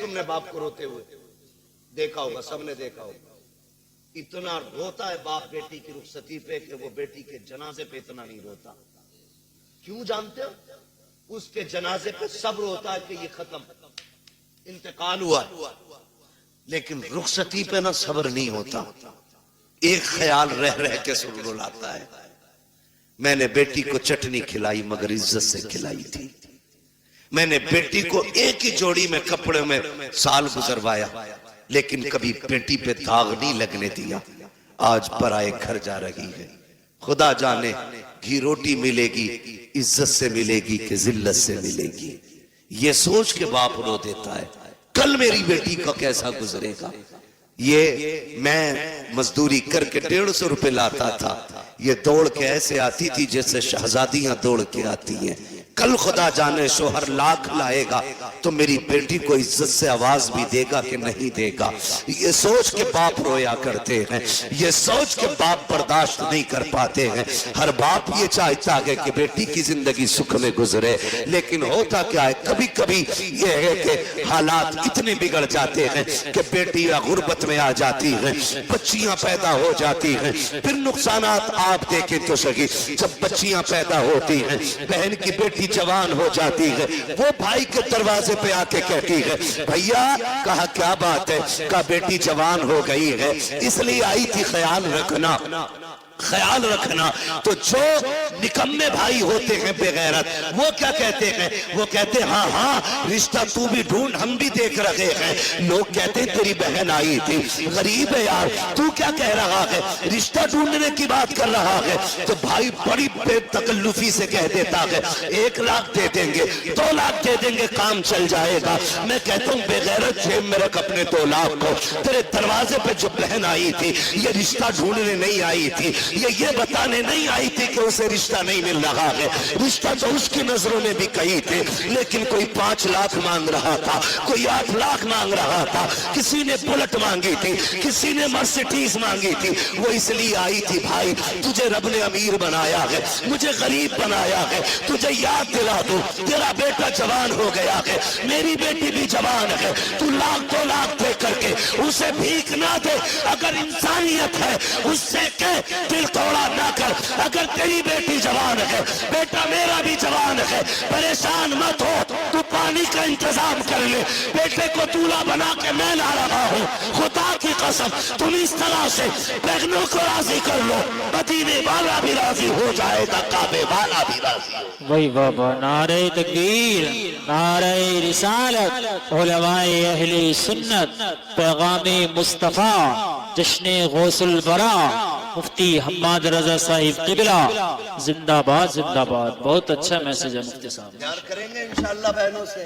تم نے باپ کو روتے ہوئے؟ دیکھا ہوگا، سب نے دیکھا ہوگا. اتنا روتا ہے باپ بیٹی کی رخصتی پہ کہ وہ بیٹی کے جنازے پہ اتنا نہیں روتا. کیوں جانتے ہو؟ اس کے جنازے پہ صبر ہوتا ہے کہ یہ ختم، انتقال ہوا ہے، لیکن رخصتی پہ نہ صبر نہیں ہوتا. ایک خیال رہ رہ کے سر رلاتا ہے. میں نے بیٹی کو چٹنی کھلائی مگر عزت سے کھلائی تھی. میں نے بیٹی کو ایک ہی جوڑی میں کپڑے میں سال گزروایا، لیکن کبھی بیٹی پہ داغ نہیں لگنے دیا. آج پرائے گھر جا رہی ہے، خدا جانے گھی روٹی ملے گی عزت سے ملے گی کہ ذلت سے ملے گی. یہ سوچ کے باپ رو دیتا ہے کل میری بیٹی کا کیسا گزرے گا. یہ میں مزدوری کر کے 150 روپے لاتا تھا، یہ دوڑ کے ایسے آتی تھی جیسے شہزادیاں دوڑ کے آتی ہیں. کل خدا جانے شوہر لاکھ لائے گا تو میری بیٹی کو عزت سے آواز بھی دے گا کہ نہیں دے گا. یہ سوچ کے باپ رویا کرتے ہیں، یہ سوچ کے باپ برداشت نہیں کر پاتے ہیں. ہر باپ یہ چاہتا ہے کہ بیٹی کی زندگی سکھ میں گزرے، لیکن ہوتا کیا ہے کبھی کبھی یہ ہے کہ حالات اتنے بگڑ جاتے ہیں کہ بیٹی غربت میں آ جاتی ہیں، بچیاں پیدا ہو جاتی ہیں. پھر نقصانات آپ دیکھیں تو صحیح، جب بچیاں پیدا ہوتی ہیں بہن کی بیٹی جوان ہو جاتی ہے، وہ بھائی کے دروازے پہ آ کے کہتی ہے بھیا، کہا کیا بات ہے؟ کہا بیٹی جوان ہو گئی ہے اس لیے آئی تھی، خیال رکھنا خیال رکھنا. تو جو نکمے بھائی ہوتے ہیں بے غیرت، وہ کیا کہتے ہیں؟ وہ کہتے ہیں ہاں ہاں رشتہ تو بھی ڈھونڈ، ہم بھی دیکھ رہے ہیں. لوگ کہتے ہیں تیری بہن آئی تھی، غریب ہے یار، تو کیا کہہ رہا ہے؟ رشتہ ڈھونڈنے کی بات کر رہا ہے. تو بھائی بڑی بے تکلفی سے کہہ دیتا ہے 1 لاکھ دے دیں گے، 2 لاکھ دے دیں گے، کام چل جائے گا. میں کہتا ہوں بے غیرت جیب میں رکھ اپنے 2 لاکھ کو. تیرے دروازے پہ جو بہن آئی تھی یہ رشتہ ڈھونڈنے نہیں آئی تھی، یہ بتانے نہیں آئی تھی کہ اسے رشتہ نہیں مل رہا ہے. رشتہ تو اس کی نظروں میں بھی کہی تھے، لیکن کوئی 5 لاکھ مانگ رہا تھا، کوئی 8 لاکھ مانگ رہا تھا، کسی نے بلٹ مانگی تھی، کسی نے مرسیڈیز مانگی تھی. وہ اس لیے آئی تھی بھائی تجھے رب نے امیر بنایا ہے، مجھے غریب بنایا ہے. تجھے یاد دلا دو تیرا بیٹا جوان ہو گیا ہے، میری بیٹی بھی جوان ہے. تو 1 لاکھ 2 لاکھ دے کر کے اسے بھیک نہ دے. اگر انسانیت ہے اس سے کہ دل توڑا نہ کر. اگر تیری بیٹی جوان ہے، بیٹا میرا بھی جوان ہے، پریشان مت ہو، تو پانی کا انتظام کر لے. بیٹے کو دولہا بنا کے میں لا رہا ہوں، خدا کی قسم تم اس طرح سے بہنوں کو راضی کر لو، مدینے والا بھی راضی ہو جائے گا، کعبے والا بھی راضی ہو. وہی بابا، نعرہ تکبیر، نعرہ رسالت، علماء اہل سنت، پیغام مصطفیٰ، جشن غوث البرا، مفتی حماد رضا صاحب قبلہ، زندہ باد زندہ باد. بہت اچھا میسج ہے مفتی صاحب. پیار کریں گے انشاءاللہ بہنوں سے،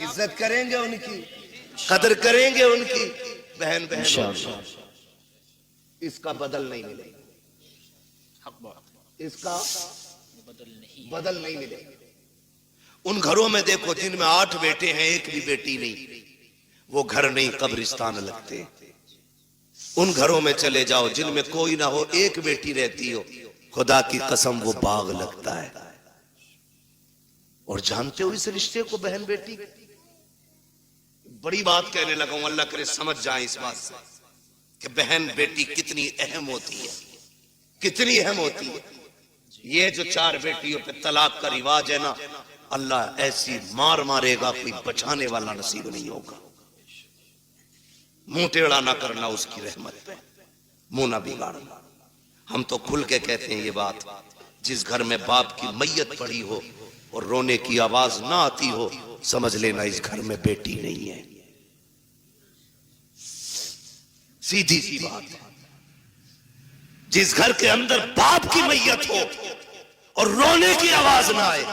عزت کریں گے ان کی، قدر کریں گے ان کی. بہن انشاءاللہ اس کا بدل نہیں ملے گا، اس کا بدل نہیں ملے گا. ان گھروں میں دیکھو جن میں 8 بیٹے ہیں 1 بھی بیٹی نہیں، وہ گھر نہیں قبرستان لگتے. ان گھروں میں چلے جاؤ جن میں کوئی نہ ہو 1 بیٹی رہتی ہو، خدا کی قسم وہ باغ لگتا ہے. اور جانتے ہو اس رشتے کو بہن بیٹی، بڑی بات کہنے لگا ہوں، اللہ کرے سمجھ جائیں اس بات سے کہ بہن بیٹی کتنی اہم ہوتی ہے، کتنی اہم ہوتی ہے. یہ جو 4 بیٹیوں پہ طلاق کا رواج ہے نا، اللہ ایسی مار مارے گا کوئی بچانے والا نصیب نہیں ہوگا. منہ ٹیڑھا نہ کرنا اس کی رحمت پہ، منہ نہ بگاڑنا. ہم تو کھل کے کہتے ہیں یہ بات، جس گھر میں باپ کی میت پڑی ہو اور رونے کی آواز نہ آتی ہو، سمجھ لینا اس گھر میں بیٹی نہیں ہے. سیدھی سی بات ہے. جس گھر کے اندر باپ کی میت ہو اور رونے کی آواز نہ آئے،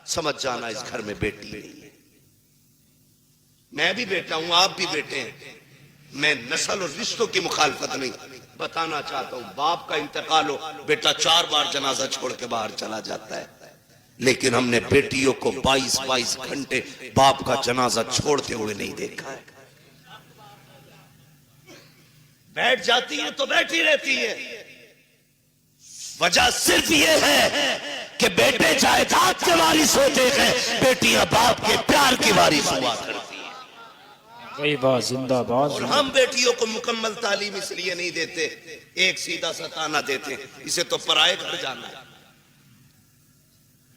سمجھ جانا اس گھر میں بیٹی نہیں ہے. میں بھی بیٹا ہوں، آپ بھی بیٹے ہیں. میں نسل اور رشتوں کی مخالفت نہیں بتانا چاہتا ہوں. باپ کا انتقال ہو، بیٹا 4 بار جنازہ چھوڑ کے باہر چلا جاتا ہے، لیکن ہم نے بیٹیوں کو 22 گھنٹے باپ کا جنازہ چھوڑتے ہوئے نہیں دیکھا ہے. بیٹھ جاتی ہیں تو بیٹھی رہتی ہے. وجہ صرف یہ ہے کہ بیٹے جائیداد کے وارث ہوتے ہیں، بیٹیاں باپ کے پیار کی وارث ہوا کرتی ہیں. وہی بات زندہ باد. اور ہم بیٹیوں کو مکمل تعلیم اس لیے نہیں دیتے، ایک سیدھا سا تانا دیتے اسے تو پرائے گھر جانا ہے،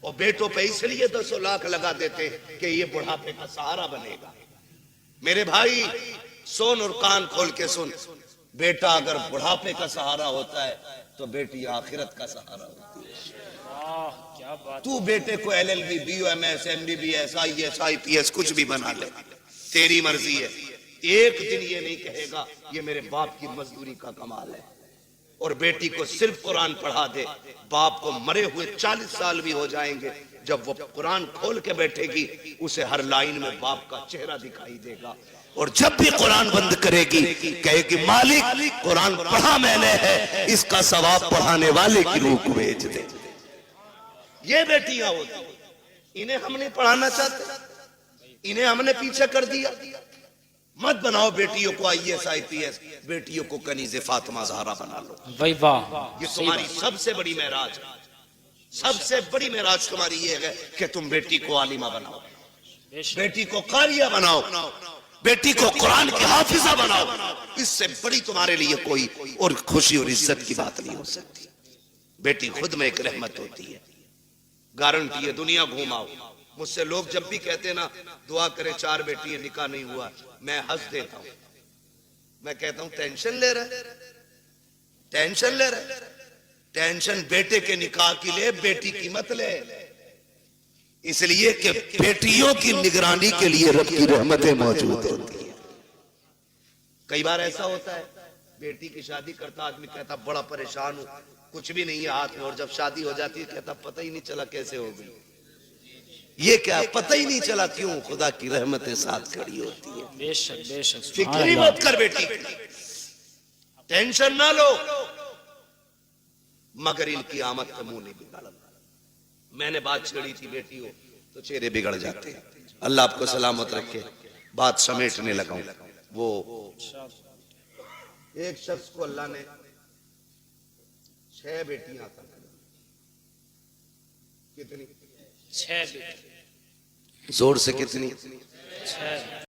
اور بیٹوں پہ اس لیے 10 لاکھ لگا دیتے کہ یہ بڑھاپے کا سہارا بنے گا. میرے بھائی سن اور کان کھول کے سن، بیٹا اگر بڑھاپے کا سہارا ہوتا ہے تو بیٹی آخرت کا سہارا ہوتی ہے. کیا بات. تو بیٹے کو LLB BUMS MBBS IAS IPS کچھ بھی بنا لے، تیری مرضی ہے. ایک دن یہ نہیں کہے گا یہ میرے باپ کی مزدوری کا کمال ہے. اور بیٹی کو صرف قرآن پڑھا دے، باپ کو مرے ہوئے 40 سال بھی ہو جائیں گے، جب وہ قرآن کھول کے بیٹھے گی اسے ہر لائن میں باپ کا چہرہ دکھائی دے گا. اور جب بھی قرآن بند کرے گی کہے گی مالک قرآن پڑھا میں نے ہے، اس کا ثواب پڑھانے والے کی روح کو بھیج دے. یہ بیٹیاں ہوتی، انہیں ہم نہیں پڑھانا چاہتے، انہیں ہم نے پیچھے کر دیا. مت بناؤ بیٹیوں کو IAS IPS، بیٹیوں کو کنیز فاطمہ زہرا بنا لو. وہی بات. یہ تمہاری سب سے بڑی معراج، سب سے بڑی معراج تمہاری یہ ہے کہ تم بیٹی کو عالمہ بناؤ، بیٹی کو قاریہ بناؤ، بیٹی کو قرآن کی حافظہ بناؤ. اس سے بڑی تمہارے لیے کوئی اور خوشی اور عزت کی بات نہیں ہو سکتی. بیٹی خود میں ایک رحمت ہوتی ہے، گارنٹی ہے. دنیا گھوماؤ، مجھ سے لوگ جب بھی کہتے نا دعا کرے 4 بیٹی نکاح نہیں ہوا، میں ہنس دیتا ہوں. میں کہتا ہوں ٹینشن لے رہے، ٹینشن لے رہے. ٹینشن بیٹے کے نکاح کی لے، بیٹی کی مت لے. اس لیے کہ بیٹیوں کی نگرانی کے لیے رب کی رحمتیں موجود ہوتی ہیں. کئی بار ایسا ہوتا ہے بیٹی کی شادی کرتا آدمی کہتا بڑا پریشان ہوں، کچھ بھی نہیں ہے ہاتھ میں، اور جب شادی ہو جاتی ہے کہتا پتہ ہی نہیں چلا کیسے ہو گئی. یہ کیا پتہ ہی نہیں چلا، کیوں؟ خدا کی رحمتیں ساتھ کھڑی ہوتی ہیں. بے شک بے شک. فکر ہی مت کر بیٹی، ٹینشن نہ لو، مگر ان کی آمد کا منہ نہیں بگاڑا. میں نے بات چھڑی تھی بیٹی ہو تو چہرے بگڑ جاتے ہیں. اللہ آپ کو سلامت رکھے. بات سمیٹنے لگا ہوں. وہ ایک شخص کو اللہ نے 6 بیٹیاں عطا کر دی. کتنی؟ 6 زور سے کتنی؟ 6